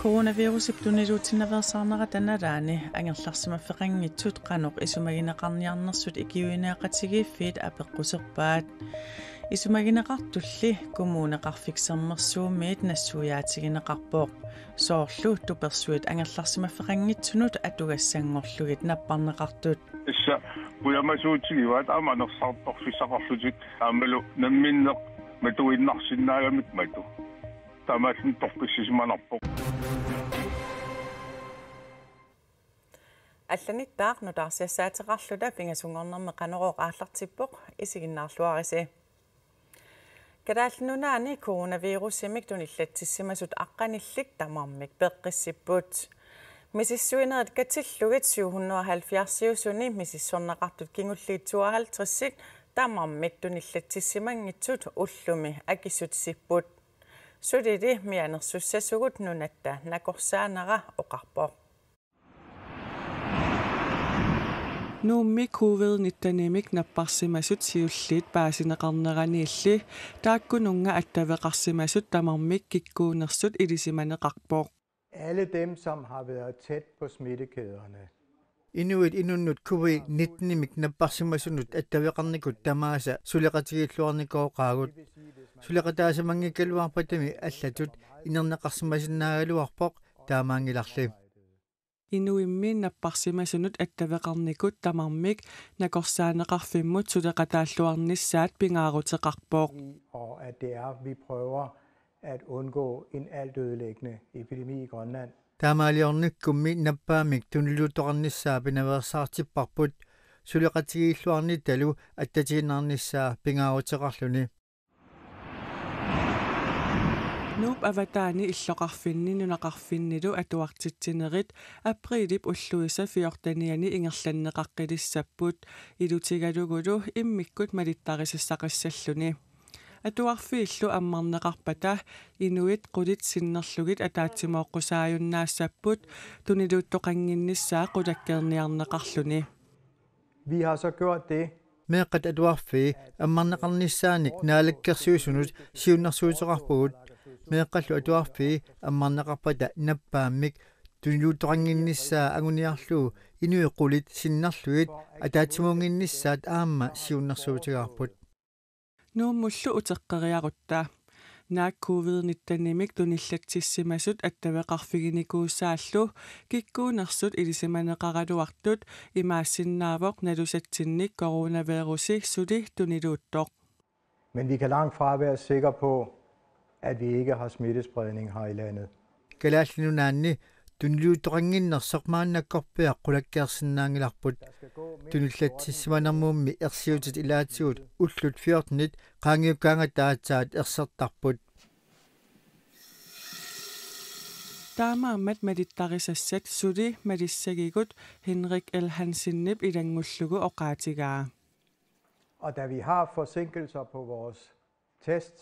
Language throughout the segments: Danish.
Coronavirus tunniluutsinnaversaarnera tanalaani angerlarsimaffeqanngitsut qanuq isumagineqarniarnersut ikiuineaqatigiiffiit apeqquserpaat isumagineqartulli kommuneqarfiksermersuumiit nassuuyaatigineqarpooq soorlu tupersuit angerlarsimaffeqanngitsunut atugassangorlugit napparneqartut issa uyamasuutigivaat amanersartorfissaqarlutik aamalu namminneq matuinnarsinnaagamik matu tamaallin torqissisimanarpoq алланиттаақ нутаарсиассаатеқарлута пингасунгорнэрме қанероо ааллартиппоқ исигиннаарлуариси кадааллунунаани коронавирусимик туниллатсиссимасут аққаниллик тамармик пеққиссиппут мисиссуинерит катиллугит 770-сиусуни мисиссорнеқартут кингуллиитсуаалтриссит тамармик туниллатсиссимангитсут уллуми акиссутсиппут сулили мианерсуссасугут нунатта накорсаанера оқарпоқ Nuummi COVID-19-imik napparsimasut siulliit paasineqarneraniilli taakkununga attaveqarsimasut tamarmik kikkuunersut ilisimaneqarpoq. Alle dem, som har været tæt på smittekæderne. Inuit inunnut COVID-19-imik napparsimasunut attaveqarnikut tamaasa suleqatigilluarnikooqaagut. Suleqataasamangikaluarpatami allatut inerneqarsimasinnaagaluarpoq taamaangilarli. Inuimmi napparsimasunut attaveqarnikut tamarmik nakorsaaneqarfimmut suleqataalluarnissaat pingaaruteqarpoq. Og at det er, vi prøver at undgå en altødelæggende epidemi i Grønland. Taamaaliornikkummi nappaamik tunillutoqarnissaa pinaversaartipparput suleqatigilluarni talu attatiginarnissaa pingaaruteqarluni. Nuup avataani illoqarfinni nunaqarfinnilu atuartitsinerit aprilip ulluisa fiortaniani ingerlanneqaqqilissaput ilutigalugulu immikkut malittarisissaqissalluni atuarfiillu ammarneqarpata inuit qulit sinnerlugit ataatsimooqqusaajunnaassaput tuniluuttoqanginnissaa qulakkerniarneqarluni. Vi har så gjort det. Meeqat atuarfi ammarneqarnissaanik naalakkersuusunut siunnersuuteqarpugut meeqqallu atuarfi ammarneqarpata nappaamik tuniluuttoqanginnissaa aguniarlu inuiqulit sinnerlugit ataatimuunginnissaat aamma siunnersuutigaarput nuummullu uteqqeriarutta naak COVID-19-imik tunillatsissimasut attaveqarfiginikuussaallu kikkuunersut ilisimaneqaraluartut imaassinnaaavoq nalusatsinnik coronavirusi suli tuniluuttoq. Men vi kan langt fra være sikre på, at vi ikke har smittespredning her i landet. Kalaallinunaanni tuniluuttoqanginnersoqmaannakkorpiaq qulakkiarsinnaangilarput tunillatsissimanermuummi ersiutit ilaatigut ullut 14 qaangiukkaanga taatsaat ersertarput taamaammat malittarisassat suli malissagigut Henrik L. Hansinnip ilangullugu oqaatigaa. Og da vi har forsinkelser på vores test,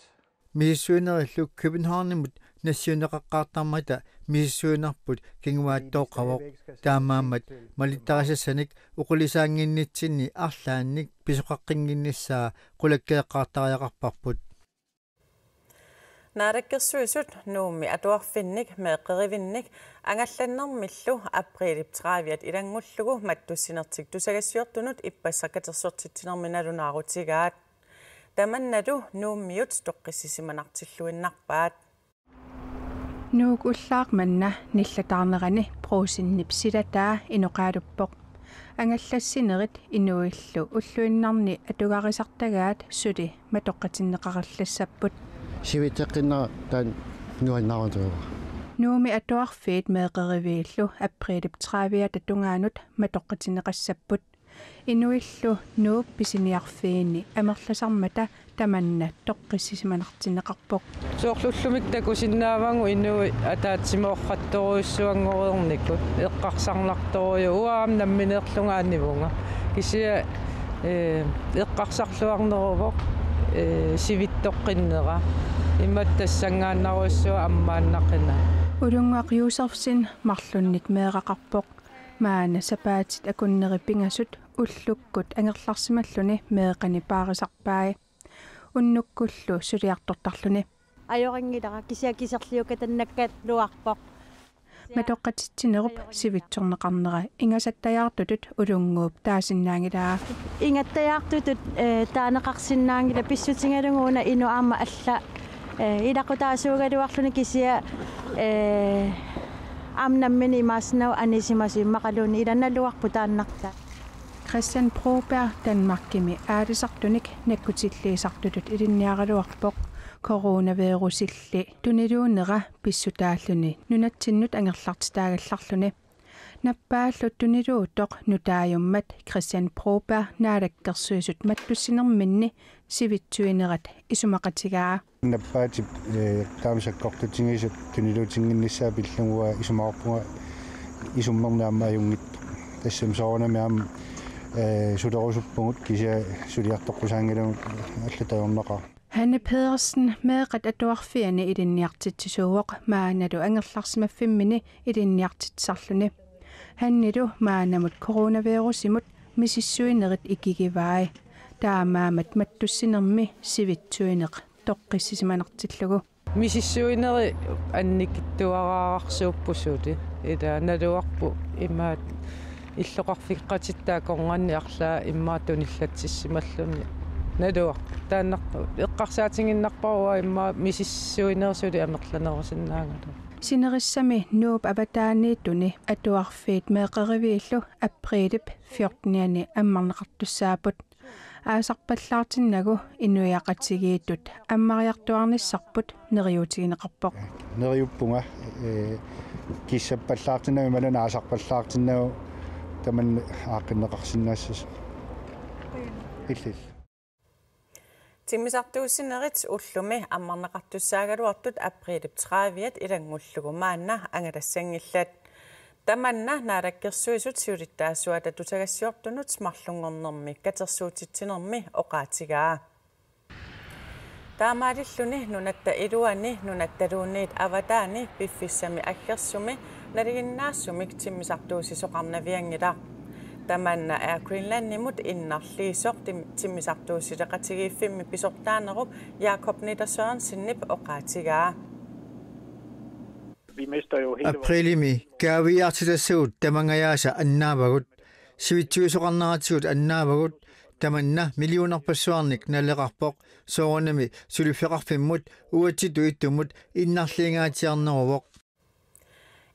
missuinerillu Københavnimut nassiuneqaqqaartarmata missuinerput kinguaattooqavoq taamaammat malittarisassanik uqulisaanginnitsinni arlaannik pisuqaqqinginnissaa qulakkeeqqaartariaqarparput naarakkersuisut nuummi atuarfinnik meeqqerivinnik angallannermillu aprilip 30 ilangullugu mattussinertik tusagassiortunut ippassaqatersortitsinerminalunaarutigaat tamannatu nuummiut toqqissisimanartilluinnarpaat nuuk ullaarmanna nillataarnerani pruusinnipsilataa inoqaaluppoq angallassinerit inuillu ulluinnarni atugarisartagaat suli matoqqatinneqarallassaput siviteqinna tan nuannaarutugua nuumi atuarfiit meeqeriviillu aprilip 30 tatungaanut matoqqatinneqassaput inuillu nuup pisiniarfiini amerlasarmata tamanna toqqissisimanartinneqarpoq soorlullumik takusinnaavangu inui ataatsimooqqattoruissuangorernikku eqqarsarnartoruju uaam nammineerlungaannivunga kisia eqqarsarluarneruvoq sivittoqqinnera immattassangaannaruissua ammaannaqina ulungaqiusersin marlunnik meeqaqarpoq maana sapaatit akunneripingasut ullukkut angerlarsimalluni meeqani paarisarpaai уннуккуллу сулиарторtarluni ajorangilара kisiakisерliuka tannakkaat luarpoq матоққатитсинеруп сивитсорнеқарнера ингасаттаjaartutut улунгууп таасиннаангилаа ингаттаjaartutut таанеқарсиннаангила писсутингалугуна ину аама алла илақутаасуугалуарлуни кисия амнаммини имааснау анисимаси мақалуни иланалуарпу тааннарта Christian Broberg Danmarkimi аалисартуник наккутиллиисартутут илинниаралуарпоқ coronavirusilli tuniluunera pissutaalluni nunattinnut angerlartitaagallarluni наппааллут тунилуутоқ нутаajummat Christian Broberg наалаккерсуисут матtussinerminni sivitsuinerat isumaqatigaa наппаатип таамисаккортутингисут тунилуутингиннссаа пиллугуа исумаарпунга исуммернаамааюнгит тассам соонамиам сулерусуппугут кися сулиартоққусаангилу аллатаорнеқа Hanne Pedersen meeqat atuarfiani ilinniartitsisuuq maanalu angerlarsimaffimini ilinniartitsarluni hannilu maanamut coronavirusimut misissuinerit ikigivai taamaamat mattussinermi sivitsuineq toqqissisimanartillugu misissuineri annikittuaraarsuuppusuuti ila naluarpu imaat иллоқарфиккатиттаакорнганни арлаа иммаатуниллатсималлунни надуа тааннарпу эққарсаатингиннарпаруа имма мисиссуинерсули амерланерусиннаагала синерissami нууп аватааниитуни атуарфиит меэқеривииллу априлип 14-ани аммарнеқартуссаапут аасарпаллаартиннагу инуяқатигииттут аммариартуарниссарпут нериутигинеқарпоқ нериуппунга киссаппаллаартиннами малуна аасарпаллаартиннагу таман ааққиннеқарсиннаассас иллил тиммисартууссинерит уллуми аммарнеқартуссаагалуартут априлип 30-ят илангуллугу маанна ангалассангиллат таманна наалаккерсуисут сиулиттаассуата тутагассиортунут смарлунгорнерми катерсуутитсинерми оқаатигаа таамаалиллуни нунатта илуани нунатталуунниит аватаани пиффиссами аггерсуми налигиннаассумик тиммисартуусисоқарнавиангила таманна Air Greenland-nimut innarliisoq timmisartuusileqatigiiffimmi pisortaanerup Jakob Niedersørensinnip oqaatigaa Aprilimi kaaviartilassuut tamangayaasa annaavagut sivitsuisoqarnaratigut annaavagut tamanna millionerpassuarnik nalleqarpoq soorunami sulifeqarfimmut uatitu ittumut innarliingaatiarneruvoq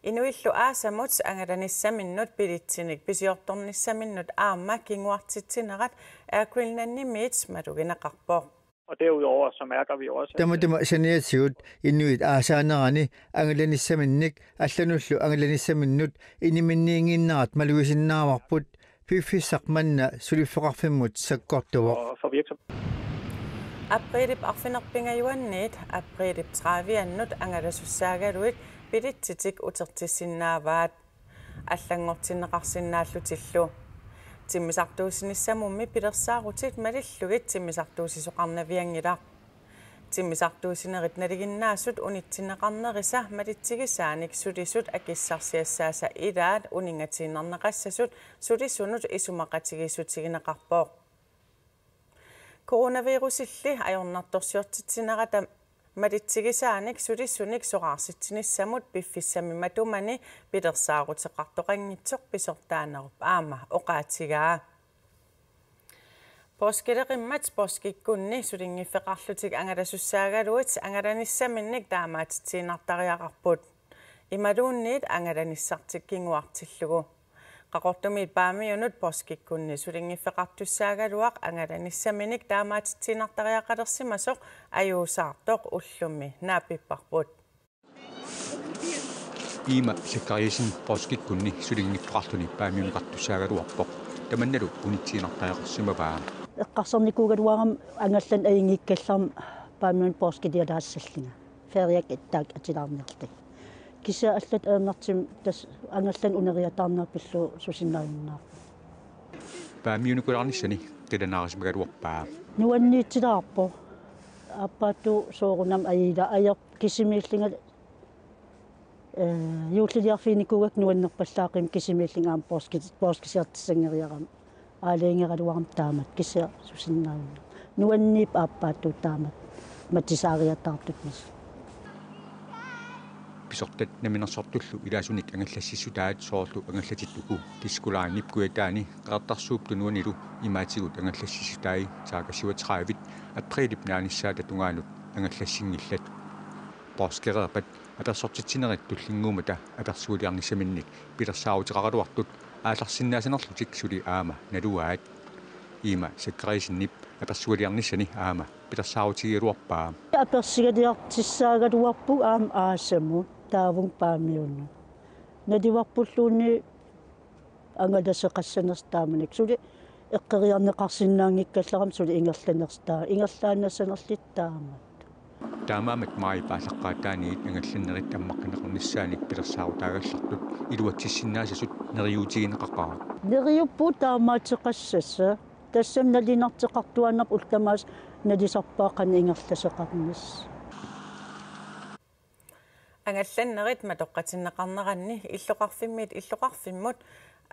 Inuillu aasamut angalanissaminnut pilitsinik pisiortornissaminnut aamma kinguartitsinerat Air Greenland-nimit maluginaqarpoq. Og derudover så mærker vi også Tamatuma saniatigut inuit aasaannerani angalanissaminnik allanullu angalanisaminnut iniminniinginnarat malugisinnaarwarput piffissaqmanna sulifeqarfimmut sakkortuvoq. For Aprilip arfinerpingajuanniit aprilip 30-annut angalasussaagaluit pilitsitik utertissinnaavaat аллангортиннеқарсиннааллутиллу тиммисартуусинissамумми пилерсаарутит малиллугит тиммисартуусисоқарнавиангила тиммисартуусинерит налигиннаасут унитсинеқарнериса малитсигисааник сулисут акиссарсиассааса илаат унингатииннарнеқассасут сулисунут исумақатигиссутигинеқарпоо коронавирусилли ajornartorsiortitsinерата малитсигисааник сулиссуник соқарситсинissамут пиффиссами матумани пилерсаарутеқартоқангитсоқ писортаанеруп аама оқаатигаа поскелеқиммат поскиккунни сулингиффеқарлутик ангаласуссаагалуит ангаланиссаминник таамаатитсиинартариақарпут ималуунниит ангаланиссартиккингуартиллугу qaqortumit paamiunut poskikkunni sulingifeqartussaaгаluaq angalanissaminik taamaatitsinartariaqalersimasoq ajuusaartoq ullummi naapipparput iima sikkariisin poskikkunni sulingifeqartuni paamiuniqartussaaгаluarpoq tamannalu unitsiinartariaqarsimavaa eqqarsernikuugaluaram angallan aingikkallarm paamiun poskitialaassallina feriak ittaak atilaarnerti kisa allat aernartim tas angallan uneriataarnerpillu susinnaayunnaar paamiunikularnissani tilanaarismagaluarpaa nuanniitsilaarpo appaattu soorunam aila ayer kisimiillingal юуллиарфиникугак нуаннерпаллаақим кисимииллингаам поскисиартиссангериарам аалиингераluaram таамат кися сусиннаавна nuanniip aappaattu taamat matisaariattaartutnis pisortat naminersortullu ilaasunik angallassissutaat soorlu angallatittuku kiskulaannip kuataani qaartarsuuptu nuanilu imaatigut angallassissutaai saakassiuateraavit aprilip naanissaata tungaanut angallassingillat porskererpat apersortitsineret tullinguumata apersuuliarnissaminnik pilersaaruteqaraluartut aallarsinnaasanerlutik suli aama naluaat iima sakkariisinnip apersuuliarnissani aama pilersaarutigieluarpaa apersigaliartissaagaluarpu aam aasamu taavung paamiunnu nadivarpulluunni angalaseqassanerstaamanik suli eqqeriarneqarsinnaangikkallaram suli ingerlanerstaa ingerlaanassanerlittaama taamaamat maaipaallaqaataaniit angallannerit ammaqqaneqornissaanik pilersaaruutaagallartut iluatissinnaasasut neriutigineqaqaa neriuppu taamaateqassassa тассам налинартеқартуаннап ултамаас налисарпааққан ингерласеқарнис ангалланнерит матоққатиннеқарнеранни иллоқарфиммит иллоқарфиммут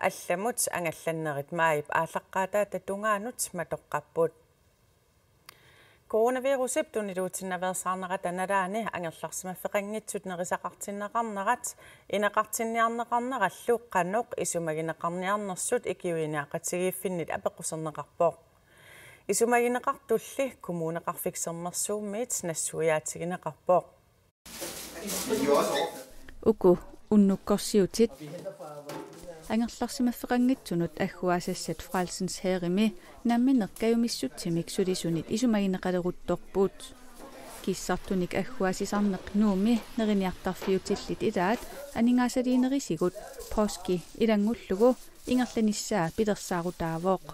алламут ангалланнерит маип ааллаққаатаа татунгаанут матоққаппут коронавирусип тунилуутиннаверсаарнерат аналаани ангерларсимаффеқангитсут нерисақартиннеқарнерат инеқартинниарнеқарнераллу қаноқ исумагинеқарниарнерсут икиуинаақатигииффиннит апеққусернеқарпоо исумагинеқартулли коммунеқарфиксермерсууммиит нассуяатигинеқарпоо уку уннуккорсиутит ангерларсимаффеқангитсунут аггуасассат Frelsens Herremi намминеқкаюмиссутсимик сулисунит исумагинеқалерутторпуут киссартуник аггуасисарнеқ нууми нериниартарфиутиллит илаат анингаасалиинерисигут поски илангуллугу ингерланиссаа пилерсаарутаавооқ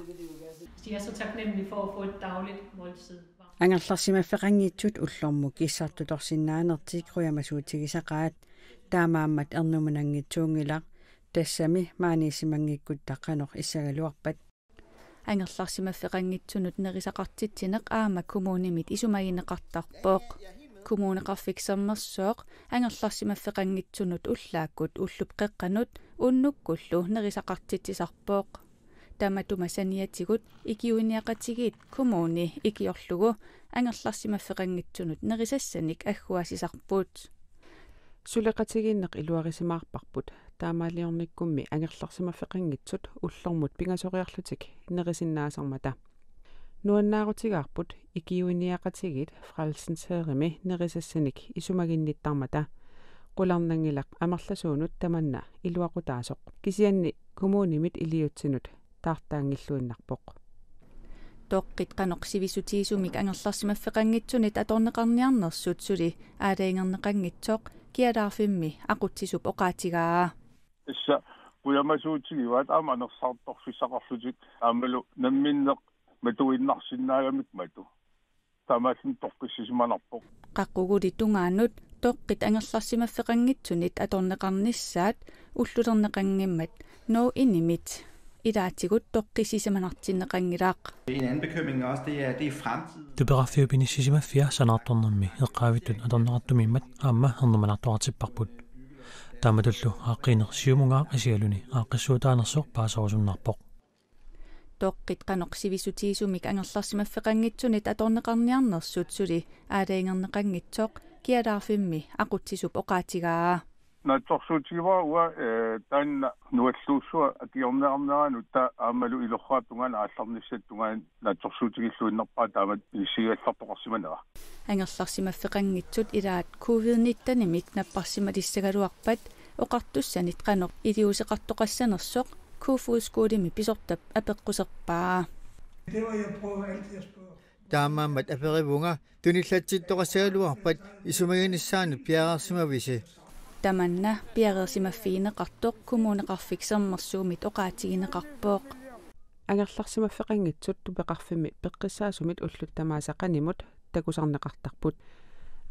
De er så taknemmelige for at få et dagligt måltid. ангерларсимаффеқангитсут уллорму киссартуторсиннаанертик руямасуутигисақаат таамааммат эрнуманангитсуунгилақ тассами маанисимангиккут таққанор иссагалуарпат ангерларсимаффеқангитсунут нерисақартитсинеқ аама коммунимит исумагинеқартарпооқ коммунеқарфиксермерсооқ ангерларсимаффеқангитсунут уллааккут уллуп қеққанут уннуккуллу нерисақартитсисарпооқ таматумасаниатигут икиуиниақатигиит коммуни икиорлугу ангерларсимаффеқангитсунут нерисассаник аггуасисарпуут сулеқатигиннеқ илуарисимаарпарпут таамаалиорниккумми ангерларсимаффеқангитсут уллормут пингасориарлутик нерисиннаасармата нуаннаарутигаарпут икиуиниақатигит Frelsens Herremi нерисассаник исумагинниттармата qulарнангилақ амерласуунут таманна илуақутаасоқ кисианни коммунимит илиутсинут таартаангиллуиннарпоқ тоққит қанорсивисутиисумик ангерларсимаффеқангитсунит аторнеқарниарнерсут сули аалаингернеқангитсоқ киалаарфимми ақутсисуп оқаатигаа исса пуямасуутигиваат ааманерсаарторфисақарлутик аамалу намминнеқ матуиннарсиннаагамик мату тамааллин торқиссисиманарпоқ қаққугули тунгаанут тоққит ангерларсимаффеқангитсунит аторнеқарниссаат уллулернеқангиммат ноо инимит идаатигут тоққисисиманартиннеқангилаақ En anden bekymring også, det er i fremtiden. Tuberaffiupinisisima sanaartornermi eqqaavittut atorneqartumimmat aamma hernumanartoqartipparput taamatullu aaqqiinersiumungaa asialuni aaqqissuutaanersoq paasorusunnarpoq тоққит қанорсивисутиисумик ангерларсимаффеқангитсунит аторнеқарниарнерсут сули аалаингернеқангитсоқ киалаарфимми ақутсисуп оқаатигаа наторсуутигива уа таанна нуаллууссуа акиорнеарнерану та аамалу илорраатунгаана аалларниссаттунгаан наторсуутигиллуиннерпаа таамат исигаллартоқарсиманера ангерларсимаффеқангитсут илаат COVID-19-нимик наппарсималиссагалуарпат оқартуссанит қанор илиусеқартоқассанерсоқ куфуускуулими писортап апеққусерпаа таамаамат аперивунга туниллатситтоқассагалуарпат исумагиниссаанут пиараарсимависи таманна пиареерсимаффигинеқартоқ коммунеқарфиксермерсуумит оқаатигинеқарпооқ ангерларсимаффеқангитсут тупеқарфими пеққиссаасумит уллуттамаасақанимут такусарнеқартарпут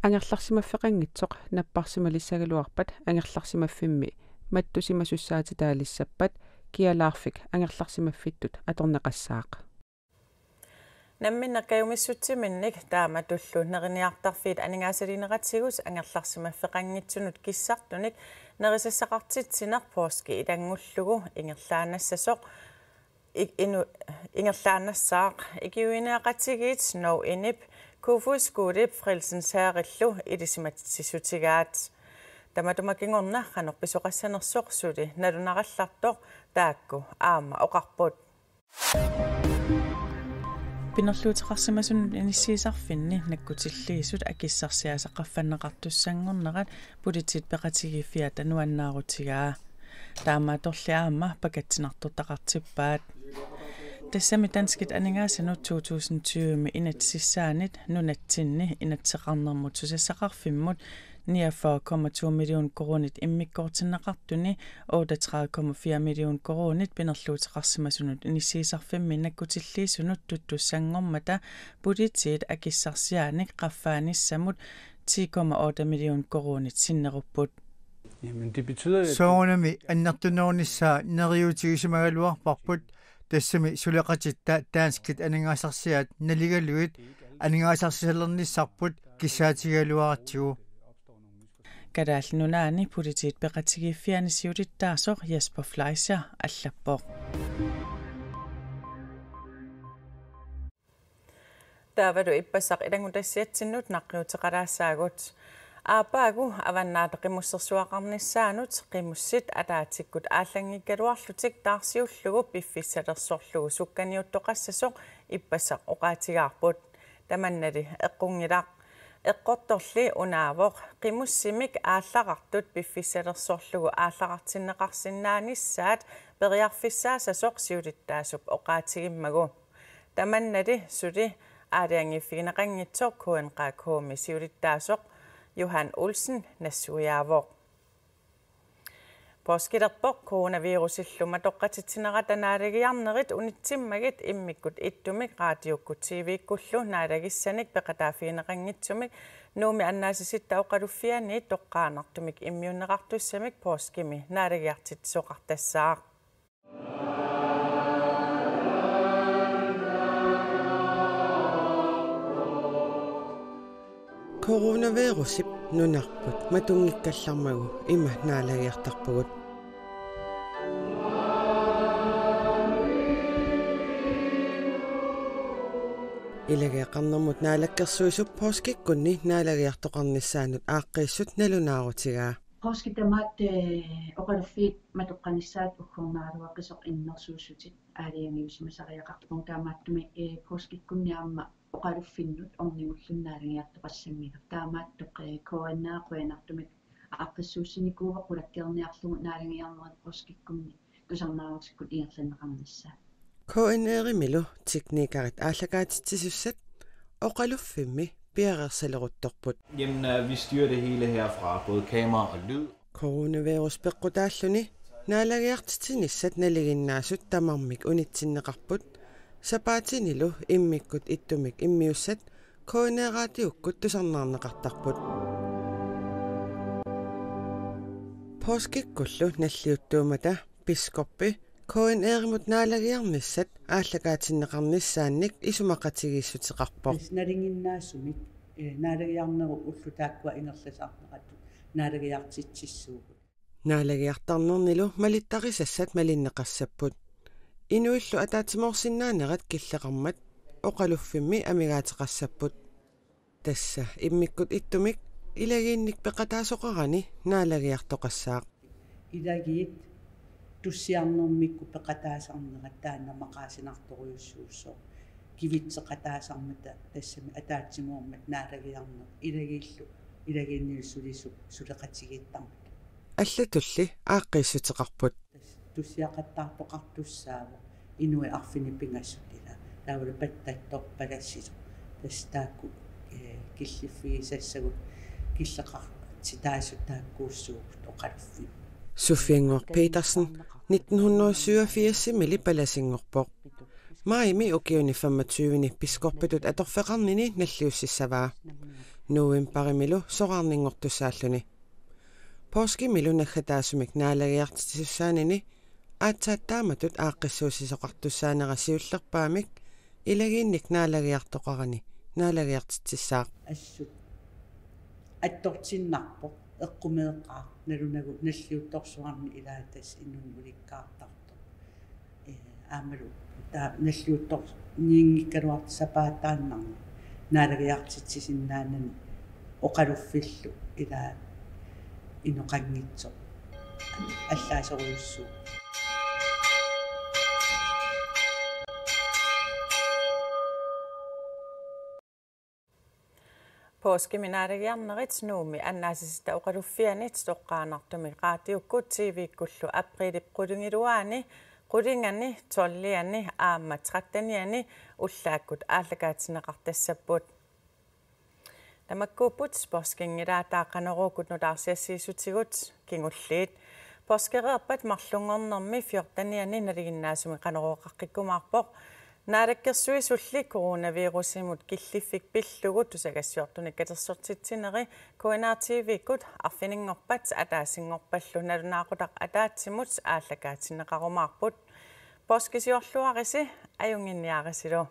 ангерларсимаффеқангитсоқ наппарсималиссагалуарпат ангерларсимаффимми маттусимасуссаатитаалиссаппат киалаарфик ангерларсимаффиттут аторнеқассаақ намминнаккаюмиссутсиминник тааматуллу нерниартарфиит анингаасалинератсигус ангерларсимаффеқангитсунут киссартуник нерисассақартитсинерпооски илангуллугу ингерлаанассасоқ ingerlaanassaaq ikiuineaqatigit no inip kufuskuudip frilsensaaqillu ilisimatsissutigaat tamatumakingornarranorpisoqassanersoqsuli nalunarallartoq taakku aama oqarput pinerluutiqarsimasun inissiisarfinni nakkutilliisut akissarsiasaqaffanneqartussanngornerat pulitit peqatigiffiat anuannaarutigaa taamaatorliaama pakatsinartortaqartippaat tassami danskit aningaasanu 2020 inatsissaanit nunatsinni inatseqarnermut susassaqarfimmut 49,2 million koronit immikkoortinneqartuni 38,4 million koronit pinerluutiqarsimasunut inissiisarfimmi nakkutilliisunut tuttussanngormata pulitit akissarsiaanik qaffaanissamut 10,8 million koronit sinnerupput. Jamen det betyder at soonami annertunoornissaa neriutigisimagaluarparput tassami suleqatitta taanskit aningaasarsiat naligaluit aningaasarsisalernissarput kissaatigaluaratigu kadaallunaani pulitit peqatigiffiani siulittaasoq Jesper Fleischer allappoq taavadu ippasaq ilangutassiatsinnut naqqiuteqalaassaagut aapaagu avannaataqimussersuaqarnissaanut qimussit ataatikkut aallangikkaluarlutik taarsiullugu piffissalersorlugu sukkaniuttoqassasoq ippasaq oqaatigaarput tamannali eqqungilaq eqqortorli unaavoq qimussimik aallaqartut piffissalersorlugu aallaqartinneqarsinnaanissaat periarfissaasasoq siulittaasup oqaatigimmagu tamannali suli aaliangiffigineqanngitsoq kuenqaakhuumi siulittaasoq Johan Olsen nassuiaavoq Påskilerpoq coronavirusilluma toqqatitsineraat naalagiarnerit unitsimmagit immikkut ittumik raadiukkut TV-kullu naalagissanik peqataafiineqanngitsumik nuumi annaasisitta oqaluffiani toqqaanartumik immiunneqartussamik påskimi naalagiartitsoqartassaaq coronavirusip nunarput matungikkallarmagu ima naalagiartarpugut ilagiaqarnermut naalakkersuisup påskikkunni naalagiartoqarnissaanut aaqqissut nalunaarutigaa påskitamaat oqaluffiit matoqqanissaat ukkuurnaaluaqqisoq innersuussutit aaliangiusimasariaqarpun taamaattumi påskikkunniaamma oqaluffinnut ornigullunnaalagiartoqassammiga taamaattoq koannaaqquinartumik aaqqissuussinikuuva qulakkerniarlugu naalagiarnerat påskikkunni tusarnaarusikkut igerlanneqarnissaa KNR-milu teknikarit aallakaatitsisussat oqaluffimmi piareersaleruttorput. Jamen, vi styrer det hele herfra, både kamera og lyd. Coronavirus peqqutaalluni naalagiartitinissat naliginnaasut tamarmik unitsinneqarput sapaatinilu immikkut ittumik immiussat KNR-raatiukkut tusarnaarneqartarput. Påskikkullu nalliuttuumata piskorpi KNR-mut naalagiarnissat aallakaatinneqarnissaannik isumaqatigiissutiqarpoq nalinginnaasumik naalagiarneru ullutaakkua ingerlasarneqattu naalagiartitsissuugut naalagiartarnernilu malittaqisassat malinneqassapput inuillu ataatimorsinnaanerat killeqarmat oqaluffimmi amigaateqassapput tassa immikkut ittumik ilagiinnik peqataasoqarani naalagiartoqassaaq ilagiit tussiarnermikku peqataasarnerat taannamaqaasinartoriussuussoo kivitseqataasarmata tassami ataatsimormat naalagiarner ilagiinnilsulisuk suleqatigiittarmat аллатулли ааққиссутеқарпут туссиақаттаарпоқартуссаава инуи арфини пингассутила таавала паттаттор тастаакку киллиффигисассагут киллеқар ситаасутааккууссуугут оқалуффи Суфингор Petersen 1987 мили паласингорпоқ Маими окиуни 25-ни пискорпатут аторфеқарнини наллиуссissavaa нуимпаримилу соқарнингортуссааллуни Påskimillu nagkhataasumik naalagiartitsussaanini aatsaattaamatut aaqqissuusisоqartussaanерасиуллерпаамик илагиинник наалагиартоqarani наалагиартитсаақ ассут аттортиннарпо эққумеэққаа налунагу наллиутторсуарни илаатас иннун уликкаартарто аамалу та наллуутор ниингиккалуарт сапаатааннарни наалагиартитсисиннаанани оқалуффиллу илаа иноқангитсо аллаасоруйуссуу Påskeminariarnerit nuumi annaasisita oqaluffianit toqqaanartumi qaatiukkut TV-kullu aprilip qulungiluaani qulinganni tollianni aamma 13-niani ullaakkut aallakaatsineqartassaput tamakkuupput påskingilaattaaqaneruukut nutaarsiassiisutigut kingulliit påskereerpat marlungornermi 14-niani naliginnaasumi qaneruoqaqqikkumaarpoq Naalakkersuи sulli coronavirusimut killiffik pillugut tusagassiortunik katersortitsineri KNR-TV-kut arfiningorpat ataasingorpallu nalunaaqutaq ataatsimut aallakaatinneqarumaarput poskisiorluarisi ajunginniarisilu